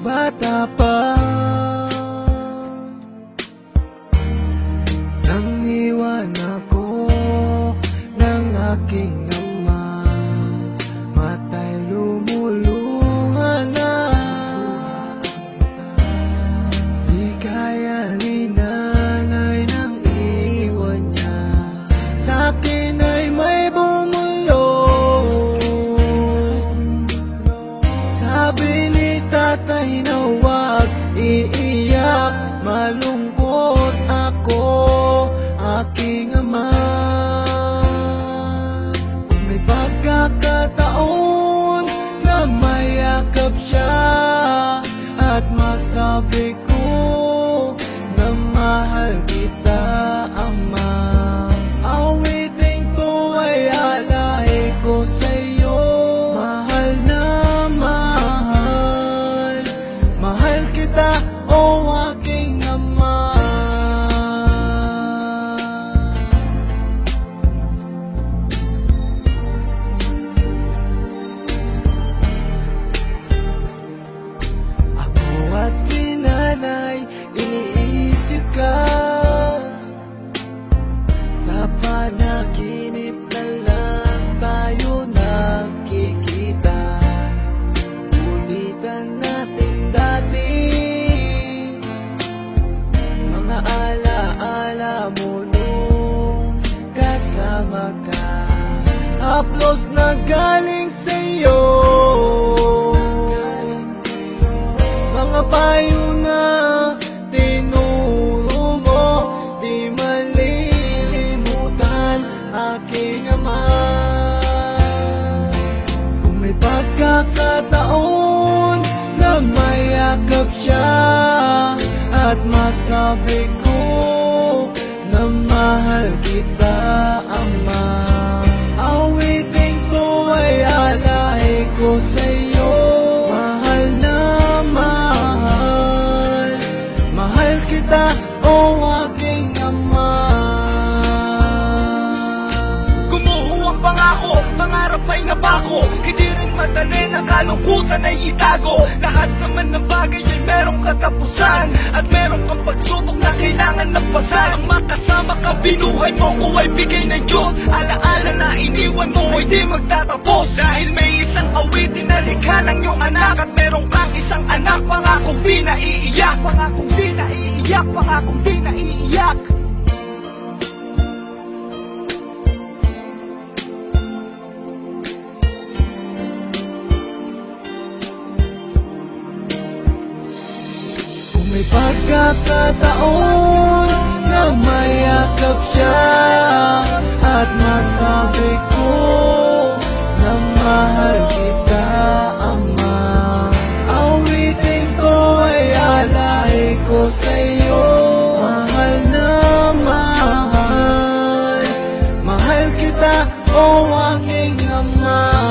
bata pa nang iwan ako ng aking ama, matay lumulungan na. Di kaya ni nanay nang iwan niya, sa'kin ay may bumulong. Sabi ni tatay na huwag iiyak, malungkot ako, aking ama. Kung may pagkakataon na mayakap siya at masabi ko na mahal kita, ama, awitin ko ay alay ko sa'yo. Mahal na mahal, mahal kita, o aking ama. Ako at si nanay, iniisip ka. Sa panaginip na lang tayo nakikita. Ulitan natin dati mga alaala mo nung kasama ka. Haplos na galing sa'yo, mga payo na tinuro mo, di malilimutan, aking ama. Kung may pagkakataon na mayakap siya at masabi ko na mahal kita, ama, awitin ko ay alay ko sa'yo. Mahal na mahal, mahal kita, o aking ama. Gumuho ang pangako, pangarap ay napako. Hindi rin madali na kalungkutan ay itago. Lahat naman ng bagay ay merong katapusan, at meron kang pagsubok na kailangan lampasan. Ang makasama ka, binuhay mo ko ay bigay ng Diyos. Alaala na iniwan mo ay di magtatapos. Dahil may isang awitin na likha ng iyong anak, at meron kang isang anak, pangakong di naiiyak, pangakong di naiiyak, pangakong di naiiyak. Kung may pagkakataon na mayakap siya at masabi ko na mahal kita, ama, awitin ko ay alay ko sa'yo. Mahal na mahal, mahal kita, o aking ama.